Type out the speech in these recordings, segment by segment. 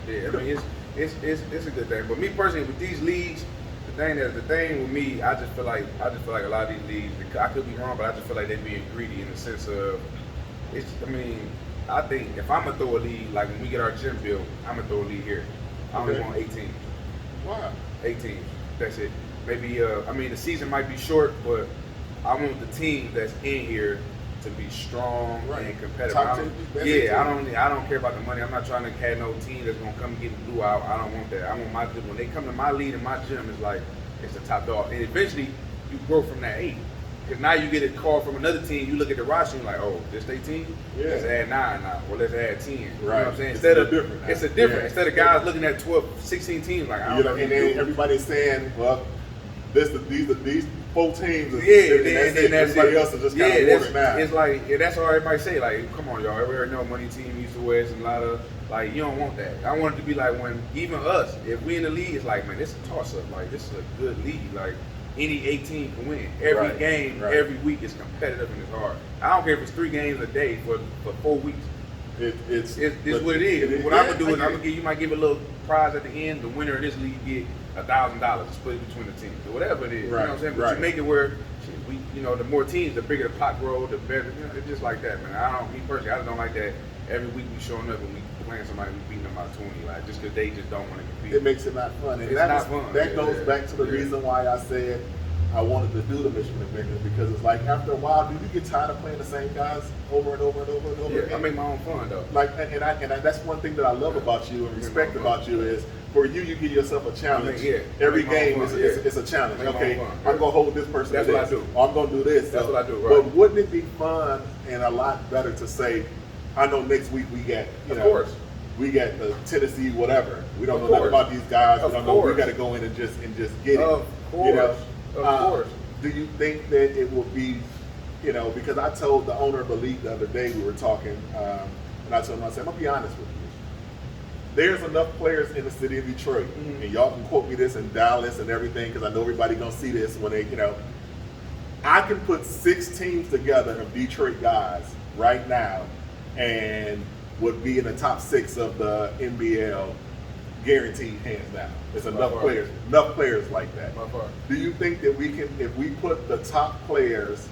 Yeah, I mean it's a good thing. But me personally, with these leagues, the thing with me, I just feel like a lot of these leagues, I could be wrong, but I just feel like they're being greedy in the sense of it's. I mean, I think if I'm gonna throw a league, like when we get our gym built, I'm gonna throw a league here. I only want 18. Wow. 18. That's it. Maybe I mean the season might be short, but I want the team that's in here to be strong and competitive. I don't care about the money. I'm not trying to have no team that's gonna come and get blew out. I don't want that. I want my when they come to my league and my gym, it's the top dog. And eventually you grow from that 8. Because now you get a call from another team, you look at the roster and you're like, oh, this they team? Yeah. Let's add 9 now, or let's add 10. You know what I'm saying? It's a different. Yeah. Instead of guys looking at 12, 16 teams like, I don't know. And then everybody's saying, well, these 4 teams, and then everybody else is just kind of working now. It's like, that's all everybody say. Like, come on, y'all. Everybody know money team, East to West, and a lot of, like, you don't want that. I want it to be like when, even us, if we in the league, it's like, man, this is a toss-up. Like, this is a good league. Like, any 18 can win. Every game, every week is competitive and it's hard. I don't care if it's 3 games a day for 4 weeks. It's what it is. What I'm gonna do is you might give a little prize at the end. The winner of this league get $1,000 split between the teams or whatever it is. You know what I'm saying? But you make it where the more teams, the bigger the pot grow, the better. It's just like that, man. Me personally, I just don't like that. Every week we showing up and we playing somebody, we beating them by 20, like just because they just don't want to compete. It makes it not fun. And not fun. That goes back to the reason why I said I wanted to do the Mission Avengers, because it's like after a while, do you get tired of playing the same guys over and over and over and over again? I make my own fun though. Like, and that's one thing that I love about you and respect about you is for you give yourself a challenge. Every game is a challenge. Okay, I'm gonna hold this person. That's what I do. Or I'm gonna do this. That's what I do. Right. But wouldn't it be fun and a lot better to say, I know next week we got we got the Tennessee whatever. We don't know nothing about these guys. We don't know. We got to go in and just get it. Of course. Of course. Do you think that it will be, because I told the owner of the league the other day, we were talking, and I told him, I said, I'm going to be honest with you. There's enough players in the city of Detroit, and y'all can quote me this in Dallas and everything, because I know everybody going to see this when they, I can put 6 teams together of Detroit guys right now and would be in the top 6 of the NBL guaranteed, hands down. There's enough players like that. Do you think that we can, if we put the top players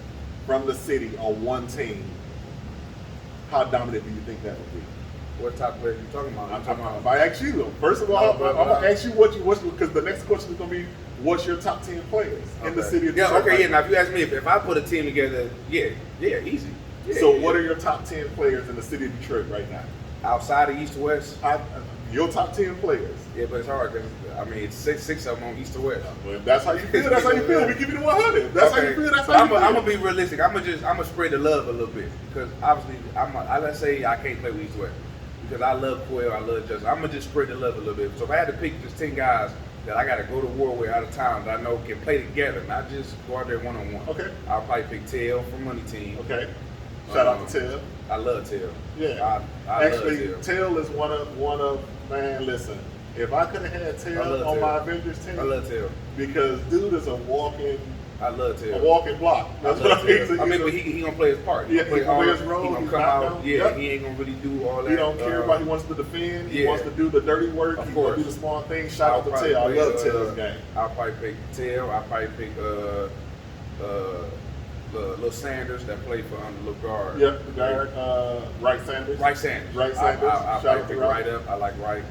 from the city on one team, how dominant do you think that would be? What top players are you talking about? If I ask you, first of all, I'm going to ask you because the next question is going to be, what's your top 10 players in the city of Detroit? Now if you ask me, if I put a team together, easy. What are your top 10 players in the city of Detroit right now? Outside of East to West? Your top 10 players. Yeah, but it's hard because, it's six of them on East to West. Well, if that's how you feel, that's how you feel. We give you the 100. That's how you feel, that's how you feel. I'm going to be realistic. I'm going to spread the love a little bit because obviously, let's say I can't play with East to West because I love Quail, I love Justin. I'm going to just spread the love a little bit. So if I had to pick just 10 guys that I got to go to war with out of town that I know can play together, not just go out there one-on-one. Okay. I'll probably pick Tail from Money Team. Okay. Shout out to Tail. I love Tail. Yeah. I actually, love Tail. Tail is one of man, listen, if I could have had Tail on my Avengers team, I love Tail. Because dude is a walking block. That's what I mean. But he gonna play his part. He gonna play his role. He gonna come out. He ain't gonna really do all that. He don't care about. He wants to defend. He wants to do the dirty work. He wants to do the small things. Shout out to Tail. I love Tail's game. I'll probably pick Tail. I'll probably pick Lil Sanders that played for Lil Guard. Yep, the guard. Wright Sanders. I'll probably pick Wright up. I like Wright.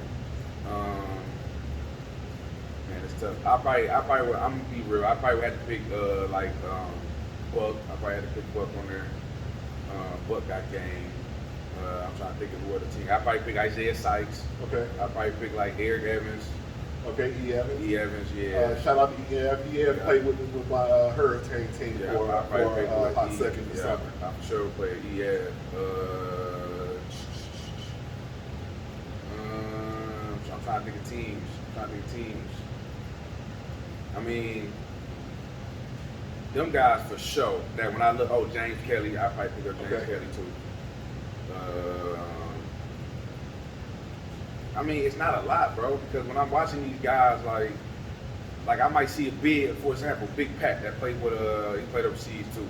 Man, it's tough. I'm gonna be real. I probably had to pick Buck. I probably had to pick Buck on there. Buck got game. I'm trying to think of what the team. I probably pick Isaiah Sykes. Okay. I probably pick like Eric Evans. Okay, E. Evans, yeah. Shout out to E. Evans. E. Evans played with my Hurricane team for a hot second this summer. I for sure play E. Evans. I'm trying to think of teams. I mean, them guys for sure. That when I look, James Kelly, I probably pick up James Kelly too. I mean, it's not a lot, bro, because when I'm watching these guys, like I might see a big, for example, Big Pat that played with he played overseas too.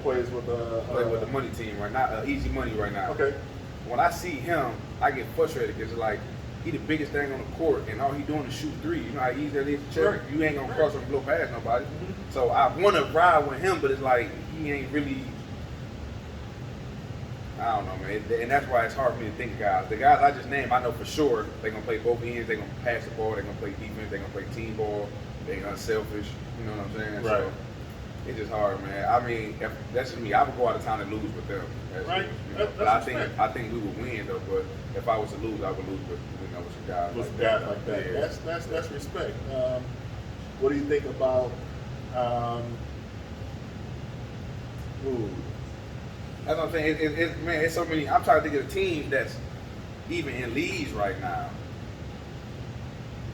Plays with the Money Team right now, Easy Money right now. Okay. When I see him, I get frustrated because like he the biggest thing on the court, and all he doing is shoot three. You know how easy that is to check. Right. You ain't gonna cross and blow past nobody. Mhm. So I want to ride with him, but it's like he ain't really. I don't know, man, and that's why it's hard for me to think of guys. The guys I just named, I know for sure they're gonna play both ends. They're gonna pass the ball. They're gonna play defense. They're gonna play team ball. They're unselfish. You know what I'm saying? Right. So it's just hard, man. I mean, if that's just me. I would go out of town and lose with them. That's Right. just, you know. But I think we would win though. But if I was to lose, I would lose with some guys With like guys that. like that. Yeah. That's respect. What do you think about? Ooh, That's what I'm saying. Man, it's so many. I'm trying to think of the teams that's even in leagues right now.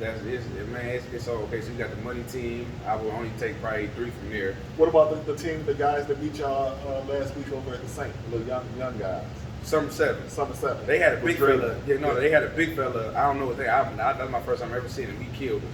It's so okay. So you got the money team. I will only take probably 3 from there. what about the team, the guys that beat y'all last week over at the Saint, the little young guys? Summer 7. Summer 7. They had a big With fella. Drake. They had a big fella. I don't know what that's my first time ever seeing him. He killed us.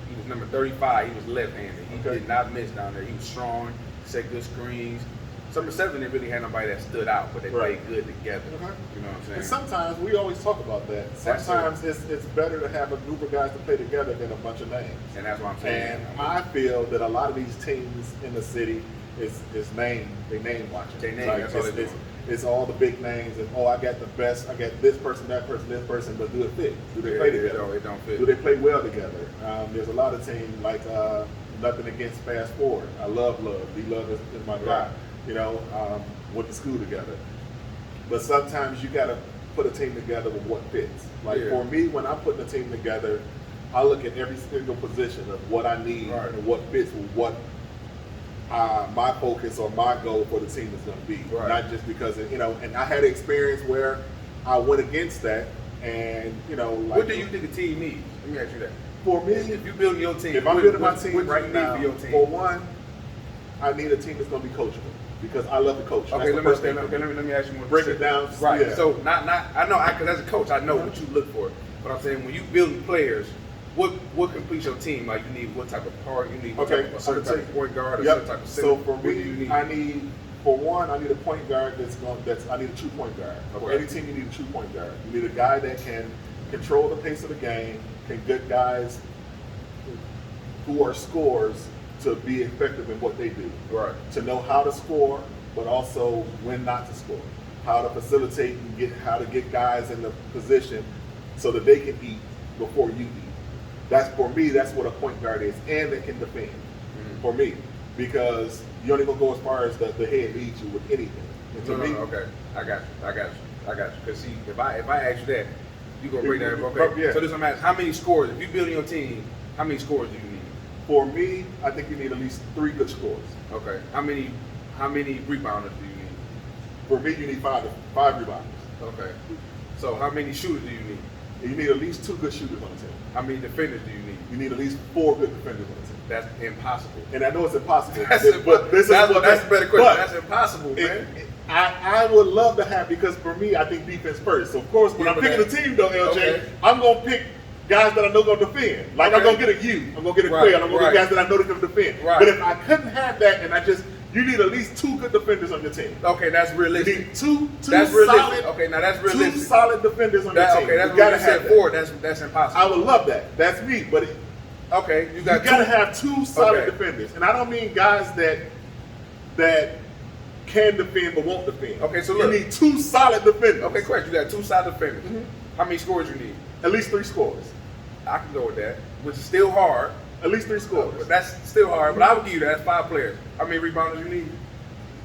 He was number 35. He was left-handed. He Okay. did not miss down there. He was strong. Set good screens. Summer 7 didn't really have nobody that stood out, but they Right. played good together. Okay. You know what I'm saying? And sometimes we always talk about that. That's Sometimes it's better to have a group of guys to play together than a bunch of names. And that's what I'm saying. And I feel that a lot of these teams in the city is name watching. They name, Like, that's all they do. it's all the big names and I got the best. I got this person, that person, this person. But do it fit? Do they play together? It don't fit. Do they play well together? There's a lot of teams like nothing against Fast Forward. I love Love. D-Love is my guy. Right. You know, went to school together. But sometimes you got to put a team together with what fits. Like Yeah. for me, when I put the team together, I look at every single position of what I need Right. and what fits with what my focus or my goal for the team is going to be. Right. Not just because, and I had an experience where I went against that and, like. What do you think a team needs? Let me ask you that. For me, If you're building your team, if I'm what- building my what- team what do right you now, need for your team? for one, I need a team that's going to be coachable because I love to coach. Okay, let me ask you more. Break it down. Right. Yeah. So I know because as a coach, I know what you look for. But I'm saying when you building players, what completes your team? Like you need what type of part? You need what type of, a certain type of point guard, a certain type of center. So for What do you me, need? I need a point guard I need a true point guard. For Okay. any team, you need a true point guard. You need a guy that can control the pace of the game, can get guys who are scorers to be effective in what they do. Right. To know how to score, but also when not to score. How to facilitate and how to get guys in the position so that they can eat before you eat. That's for me, that's what a point guard is, and they can defend. Mm-hmm. For me. Because you're only gonna go as far as the head leads you with anything. And to me, Okay. I got you. Because see, if I ask you that, you gonna break that. Okay. Yeah. So this I'm asking, how many scores? If you're building your team, how many scores do you need? for me, I think you need at least 3 good scores. Okay. How many rebounders do you need? For me, you need 5 rebounders. Okay. So how many shooters do you need? And you need at least 2 good shooters on the team. How many defenders do you need? You need at least 4 good defenders on the team. That's impossible. And I know it's impossible. That's but this that's is a better question. That's impossible, man. I would love to have, because for me, I think defense first. So of course, when Yeah, I'm but picking the team though, LJ, okay. I'm gonna pick guys that I know gonna defend. Like I'm Okay. gonna get a U, I'm gonna get a Right, Quail, I'm gonna right. get guys that I know that can defend. Right. But if I couldn't have that, and you need at least 2 good defenders on your team. Okay, that's You realistic. need two That's solid, realistic. Okay, now that's realistic. 2 solid defenders on your team. Okay, that's you what gotta you said have that. 4. That's impossible. I would love that. That's me, but Okay, you got gotta 2. have 2 solid Okay. defenders, and I don't mean guys that can defend but won't defend. Okay, so you look. need 2 solid defenders. Okay, correct. You got 2 solid defenders. Mhm. How many scores you need? At least 3 scores. I can go with that, which is still hard. At least 3 scores. But that's still hard. But I would give you that. That's 5 players. How many rebounders you need?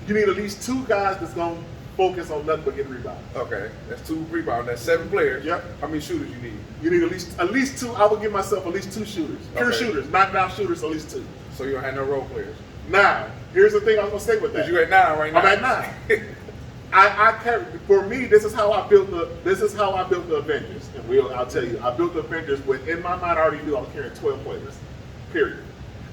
You need at least 2 guys that's gonna focus on nothing but getting rebounds. Okay, that's 2 rebounders. That's 7 players. Yep. How many shooters you need? You need at least 2. I would give myself at least 2 shooters, pure Okay. shooters, knockdown shooters. At least 2. So you don't have no role players. Now, here's the thing I was gonna say with that. Because you at 9 right now. I'm at 9. I carry, for me, this is how I built the Avengers. And I'll tell you, I built the Avengers with, in my mind, I already knew I was carrying 12 players. Period.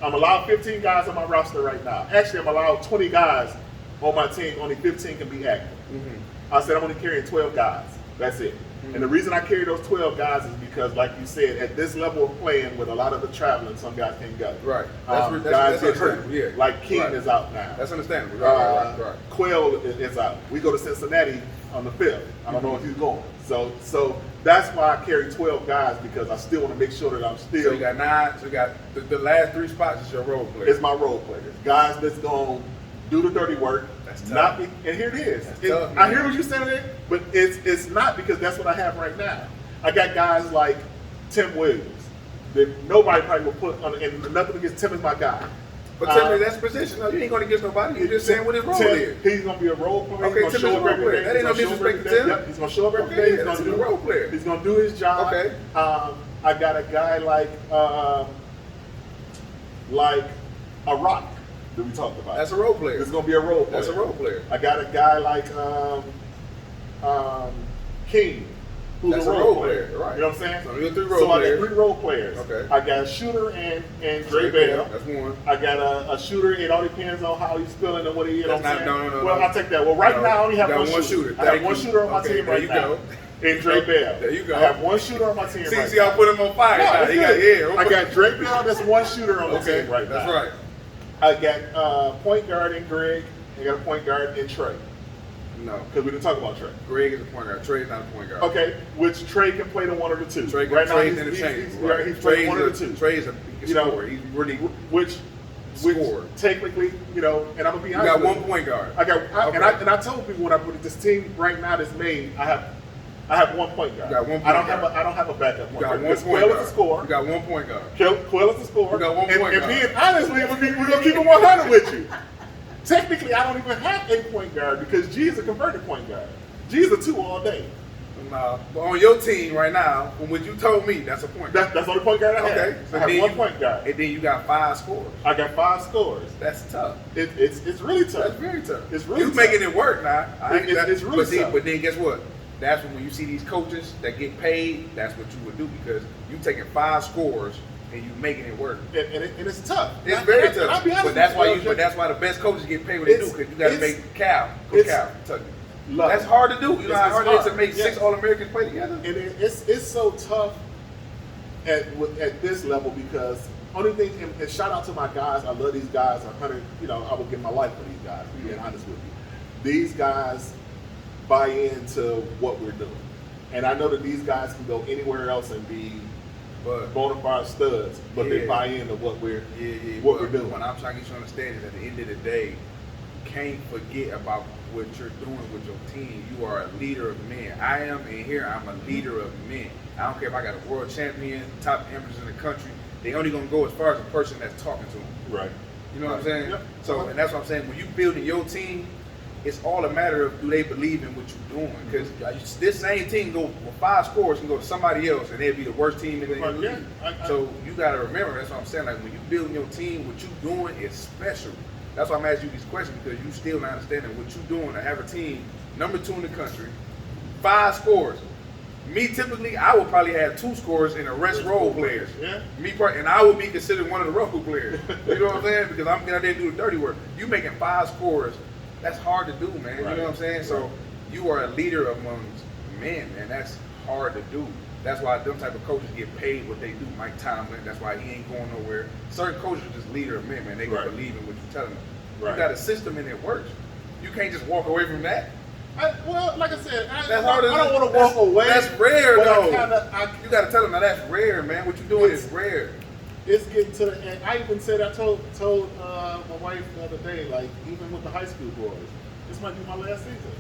I'm allowed 15 guys on my roster right now. Actually, I'm allowed 20 guys on my team. Only 15 can be active. Mm-hmm. I said I'm only carrying 12 guys. That's it. Mm-hmm. And the reason I carry those 12 guys is because, like you said, at this level of playing with a lot of the traveling, some guys can't go. Right. Guys That's get hurt. understandable, yeah. Like King Right. is out now. That's understandable. Right. Quail is out. We go to Cincinnati. on the 5th. I don't know if he's going. So that's why I carry 12 guys, because I still want to make sure that I'm still. So you got 9. So you got the last 3 spots is your role players. It's my role players, guys that's gonna do the dirty work. That's tough. Not be, and here it is. Tough, I hear what you're saying there, but it's not, because that's what I have right now. I got guys like Tim Williams that nobody probably will put on, and nothing against Tim is my guy. But tell me, that's position. No, you ain't going to against nobody. You're just saying what his role is. He's going to be a role player. Okay, he's Tim going is to a show role up every player. day. That ain't no disrespect to Tim. Yep, he's going to show up every day. Okay, He's going to do a role player. He's going to do his job. Okay. I got a guy like a Rock that we talked about. That's a role player. It's going to be a role player. That's a role player. I got a guy like King, who's That's a role player. Right. You know what I'm saying? So you're 3 role players. I got 3 role players. Okay. I got a shooter and Dre Bell. That's 1. I got a shooter. It all depends on how he's feeling and what he is. That's not, no. Well, I'll take that. Well, right now I only have one shooter. I have one shooter on my team right now. And Dre Bell. There you go. I have one shooter on my team right now. See, I put him on fire. No, He got, I got Dre Bell. That's one shooter on the team right now. That's right. I got point guard in Greg. I got a point guard in Trey. No. Because we didn't talk about Trey. Greg is a point guard. Trey's not a point guard. Okay, which Trey can play the 1 or the 2. Trey right now Trey's he's interchangeable. he's playing 1 or the 2. Trey's a scorer. He's really which technically, and I'm gonna be honest. You got 1 point guard. And I told people when I put this team right now that's made, I have 1 point guard. You got 1 point I don't guard. have a backup point You got guard. 1 point Quill guard. is a scorer. You got 1 point guard. Quill is a scorer. You got 1 point guard. And being honest, we're gonna keep it 100 with you. Technically, I don't even have a point guard, because G is a converted point guard. G is a 2 all day. Nah, but on your team right now, from what you told me, that's a point guard. That's the only point guard I have. Okay, so I have then 1 point guard. And then you got 5 scorers. I got 5 scorers. That's tough. It's really tough. That's very tough. It's really you tough. making it work now. It's really tough. But then guess what? That's when you see these coaches that get paid, that's what you would do, because you taking 5 scorers and you making it work. And it's tough. It's very tough. I'll be honest But that's with you, why that's why the best coaches get paid what they do, because you got to make Cal. That's hard to do. You know how hard it is to make 6 All-Americans play together? And it's so tough at this level, because only thing, and shout out to my guys, I love these guys 100, I would give my life for these guys, to be honest with you. These guys buy into what we're doing. And I know that these guys can go anywhere else and be bona fide studs, but they buy into what we're doing. What I'm trying to get you to understand is, at the end of the day, you can't forget about what you're doing with your team. You are a leader of men. I am, and here I'm a leader of men. I don't care if I got a world champion, top amateurs in the country. They only gonna go as far as the person that's talking to them. Right. You know what I'm saying? Yep. So, and that's what I'm saying. When you building your team, it's all a matter of, do they believe in what you're doing? Because this same team go with 5 scores and go to somebody else, and they'll be the worst team in the league. So you got to remember, that's what I'm saying. Like, when you building your team, what you doing is special. That's why I'm asking you these questions, because you still not understanding what you doing to have a team number 2 in the country, 5 scores. Me, typically, I would probably have 2 scorers and the rest role players. Yeah. And I would be considered one of the role players. You know what I'm saying? Because I'm getting out there and do the dirty work. You making 5 scorers, that's hard to do, man. Right. You know what I'm saying? So you are a leader amongst men, and that's hard to do. That's why them type of coaches get paid what they do. Mike Tomlin, that's why he ain't going nowhere. Certain coaches are just leader of men, man. They gonna believe in what you're telling them. Right. You got a system and it works. You can't just walk away from that. Well, like I said, I That's don't want to walk away. That's rare, but though. You You got to tell them, now that's rare, man. What you doing is rare. It's getting to the end. I even said, I told my wife the other day, like, even with the high school boys, this might be my last season.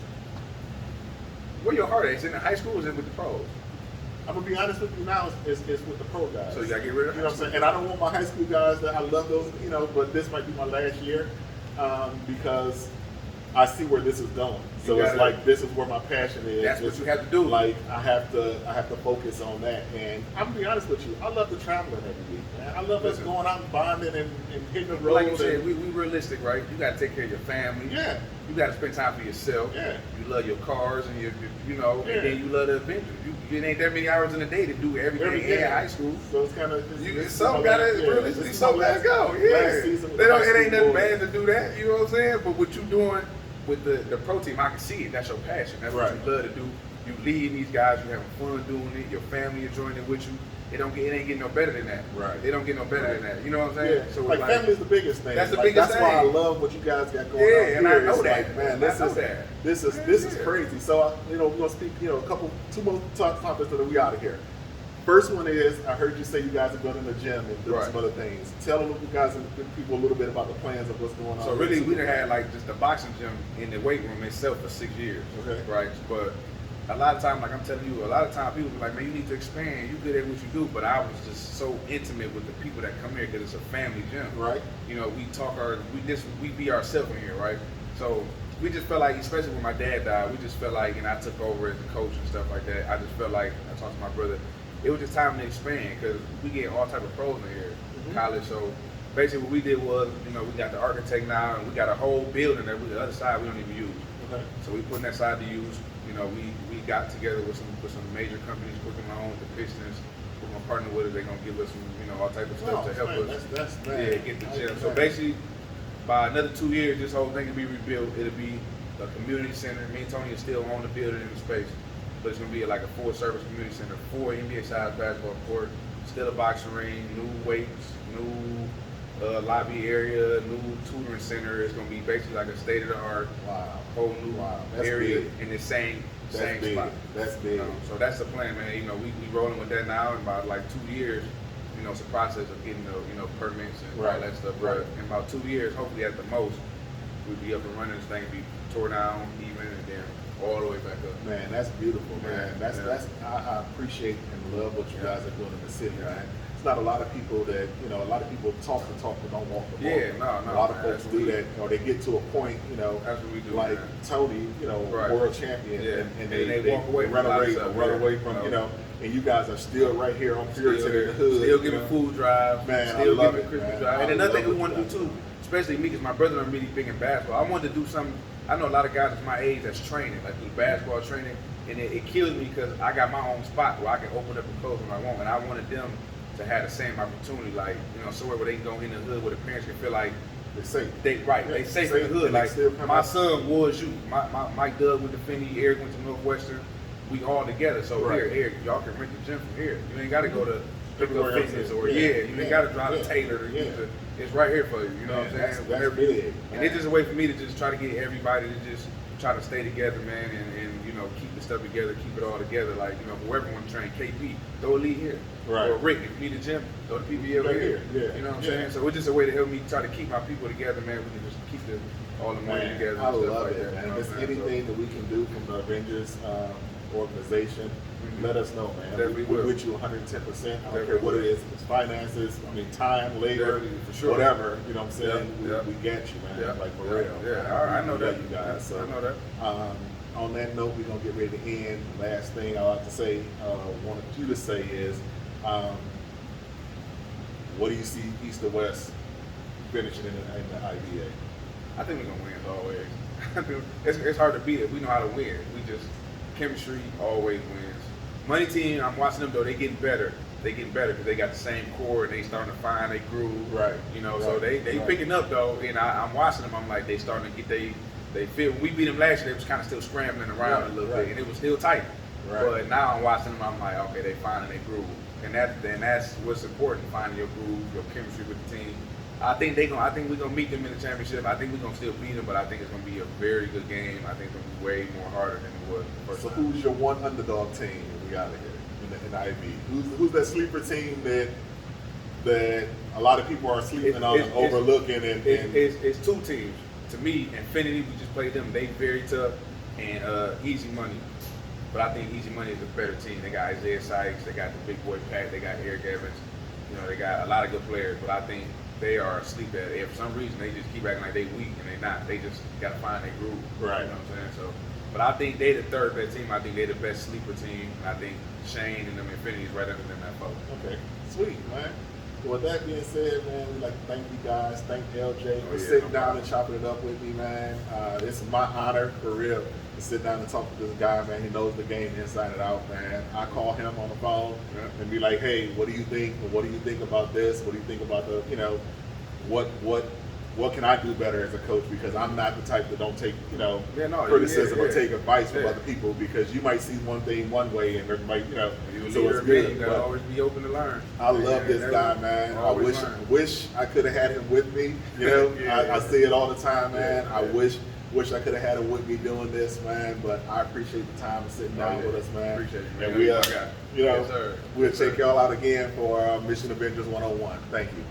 Where your heart is? In the high school or is it with the pros? I'm gonna be honest with you now, it's with the pro guys. So you gotta get rid of You know what I'm saying? And I don't want my high school guys that I love those, but this might be my last year, because I see where this is going. So it's like, this is where my passion is. That's what you have to do. Like, I have to focus on that. And I'm gonna be honest with you, I love the traveling every week, man. I love us going out and bonding and hitting the roads. Like you said, we realistic, right? You gotta take care of your family. Yeah. You gotta spend time for yourself. Yeah. You love your cars and and then you love the Avengers. It ain't that many hours in a day to do everything in high school. So it's kind of some gotta go. Yeah. It ain't nothing bad to do that. You know what I'm saying? But what you doing with the pro team, I can see it. That's your passion. That's what you love to do. You leading these guys, you having fun doing it, your family enjoying it with you. It ain't getting no better than that. Right. It don't get no better than that. You know what I'm saying? Yeah. So like family's the biggest thing. That's the like, biggest that's thing. That's why I love what you guys got going on. Yeah, and here. I know It's that. like, man, this is crazy. So we're gonna speak, two more topics that we out of here. First one is, I heard you say you guys are building a gym and doing some other things. Tell you guys and people a little bit about the plans of what's going on. So really, we done had like just the boxing gym in the weight room itself for 6 years. Okay. Right. But a lot of time, like I'm telling you, a lot of time people be like, man, you need to expand. You good at what you do. But I was just so intimate with the people that come here because it's a family gym. Right. You know, we be ourselves in here, right? So we just felt like, especially when my dad died, we just felt like, and I took over as a coach and stuff like that. I just felt like, I talked to my brother, it was just time to expand because we get all type of pros in here, college. So basically what we did was, we got the architect now and we got a whole building that the other side we don't even use. Okay. So we putting that side to use. We got together with some major companies, Cooking Loans, the Pistons. We're gonna partner with it. They're gonna give us some, all type of stuff to help us. That's get the gym. So basically, by another 2 years, this whole thing will be rebuilt. It'll be a community center. Me and Tony still own the building in the space, but it's gonna be like a full-service community center, 4 NBA-sized basketball court, still a boxing ring, new weights, new lobby area, new tutoring center. It's gonna be basically like a state-of-the-art, whole new area in the same spot. That's big. So that's the plan, man. We rolling with that now. In about like 2 years, it's a process of getting the permits and all that stuff. But in about 2 years, hopefully at the most, we'll be up and running. This thing will be tore down, even, and then all the way back up. Man, that's beautiful, man. I appreciate and love what you guys are doing in the city, man. It's not a lot of people that, a lot of people talk the talk but don't walk the walk. Yeah, no. A lot of folks do that, or they get to a point, that's what we do, like man. Tony, world champion, and they walk away run away from, and you guys are still right here on Puritan in the hood. Still giving food drive, man, still I love giving it, Christmas man. drive. And another thing we want to do too, especially me, because my brother and I'm really big in basketball. I wanted to do something. I know a lot of guys at my age that's training, like do basketball training, and it kills me because I got my own spot where I can open up and close when I want, and I wanted them to have the same opportunity, like somewhere where they can go in the hood where the parents can feel like they're safe. They safe in the hood. Like my son was you, Mike Doug went to Finney, Eric went to Northwestern. We all together. So here, y'all can rent the gym from here. You ain't got to go to Pick Up Fitness or you ain't got to drive to Taylor to use it. It's right here for you. You know what I'm saying? That's big. And it's just a way for me to just try to get everybody to just try to stay together, man, and keep the stuff together, keep it all together. Like, whoever want to train KP, throw a lead here. Right. Or Rick, if you need a gym, throw the PBA over here. Yeah. You know what I'm saying? So it's just a way to help me try to keep my people together, man. We can just keep all the money together. I and stuff love like it, that, man. you know If there's what I'm saying? anything that we can do from the Avengers organization, let us know, man. We're with you 110%. I don't care what it is. It's finances, time, labor, for sure. whatever. You know what I'm saying? Yeah. We get you, man. Yeah. Like, for real. Yeah, I know that. You guys. So, I know that. On that note, we're going to get ready to end. The last thing I like to say, wanted you to say is, what do you see East or West finishing in the IBA? I think we're going to win always. It's hard to beat it. We know how to win. Chemistry always wins. Money team, I'm watching them though, they getting better. They getting better because they got the same core and they starting to find their groove. Right. So they picking up though, and I'm watching them, I'm like, they starting to get they feel. We beat them last year, they was kind of still scrambling around a little bit, and it was still tight. Right. But now I'm watching them, I'm like, okay, they finding their groove. And that's what's important, finding your groove, your chemistry with the team. I think we're gonna meet them in the championship. I think we're gonna still beat them, but I think it's gonna be a very good game. I think it's gonna be way more harder than it was the first So time. who's your one underdog team we got here in the IB? Who's that sleeper team that a lot of people are sleeping on and overlooking? It's two teams. To me, Infinity, we just played them. They very tough, and Easy Money. But I think Easy Money is a better team. They got Isaiah Sykes, they got the big boy Pat, they got Eric Evans. They got a lot of good players, but I think they are asleep at it. For some reason, they just keep acting like they weak, and they're not. They just got to find their groove. Right. You know what I'm saying? So, but I think they the third best team. I think they the best sleeper team. I think Shane and them Infinity is right under them that vote. Okay, sweet, man. Well, with that being said, man, we'd like to thank you guys. Thank LJ for sitting down and chopping it up with me, man. It's my honor, for real, to sit down and talk to this guy, man. He knows the game inside and out, man. I call him on the phone and be like, hey, what do you think? What do you think about this? What do you think about the, what what can I do better as a coach? Because I'm not the type that don't take, criticism yeah. or take advice from Yeah. other people, because you might see one thing one way and everybody, You so it's man. good. You gotta always be open to learn. I love this guy, man. I wish I could have had him with me. I say it all the time, man. I wish I could have had him with me doing this, man. But I appreciate the time of sitting down with us, man. Appreciate it, man. And we, Yes, sir. we'll check y'all out again for Mission Avengers 101. Thank you.